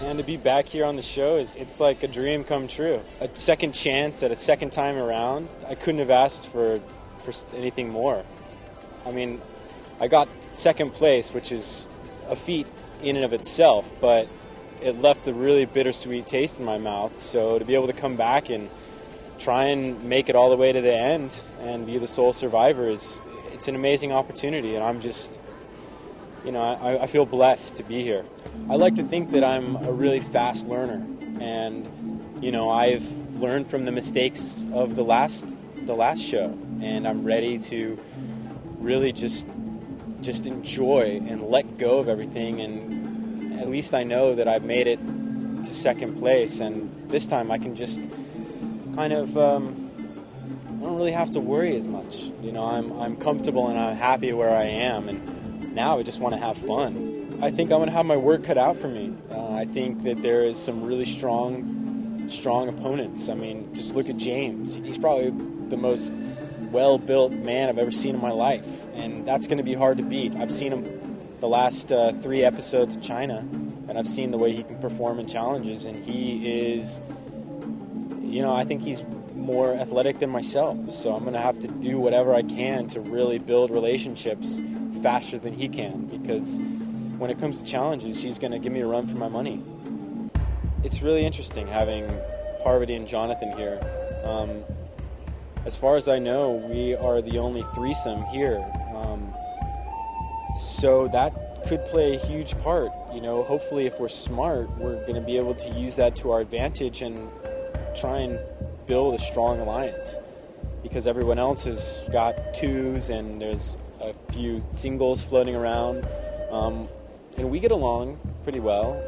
And to be back here on the show, it's like a dream come true. A second chance at a second time around. I couldn't have asked for anything more. I mean, I got second place, which is a feat in and of itself, but it left a really bittersweet taste in my mouth. So to be able to come back and try and make it all the way to the end and be the sole survivor it's an amazing opportunity, and I'm just, I feel blessed to be here. I like to think that I'm a really fast learner, and I've learned from the mistakes of the last show, and I'm ready to really just enjoy and let go of everything, and at least I know that I've made it to second place, and this time I can just kind of I don't really have to worry as much. I'm comfortable and I'm happy where I am, and now I just want to have fun. I think I'm going to have my work cut out for me. I think that there is some really strong opponents. I mean, just look at James. He's probably the most well-built man I've ever seen in my life, and that's going to be hard to beat. I've seen him the last 3 episodes of China, and I've seen the way he can perform in challenges, and he is, I think he's more athletic than myself, so I'm going to have to do whatever I can to really build relationships faster than he can, because when it comes to challenges, he's going to give me a run for my money. It's really interesting having Parvati and Jonathan here. As far as I know, we are the only threesome here, so that could play a huge part. Hopefully if we're smart, we're going to be able to use that to our advantage and try and build a strong alliance, because everyone else has got twos and there's a few singles floating around, and we get along pretty well.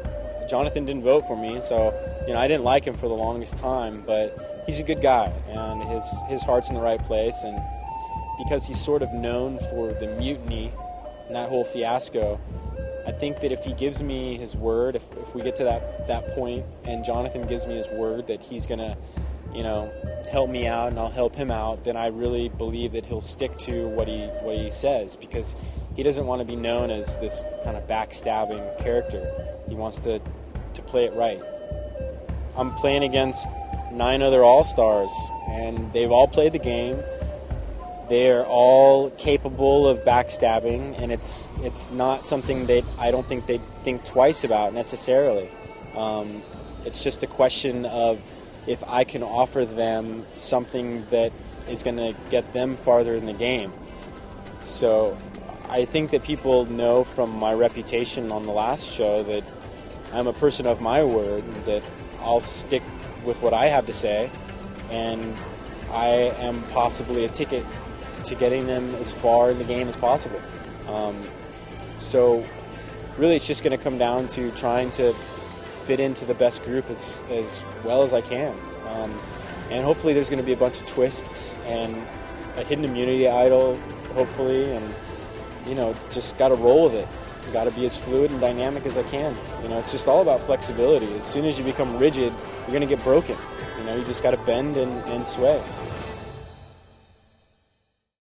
Jonathan didn't vote for me, so I didn't like him for the longest time, but he's a good guy and his heart's in the right place, and because he's sort of known for the mutiny and that whole fiasco, I think that if he gives me his word, if we get to that point and Jonathan gives me his word that he's going to help me out and I'll help him out, then I really believe that he'll stick to what he says, because he doesn't want to be known as this kind of backstabbing character. He wants to play it right. I'm playing against 9 other All-Stars, and they've all played the game. They're all capable of backstabbing, and it's not something that I don't think they'd think twice about necessarily. It's just a question of if I can offer them something that is going to get them farther in the game. So I think that people know from my reputation on the last show that I'm a person of my word, that I'll stick with what I have to say, and I am possibly a ticket to getting them as far in the game as possible. So really it's just going to come down to trying to fit into the best group as well as I can. And hopefully there's going to be a bunch of twists and a hidden immunity idol, hopefully, and, just got to roll with it. Got to be as fluid and dynamic as I can. It's just all about flexibility. As soon as you become rigid, you're going to get broken. You just got to bend and sway.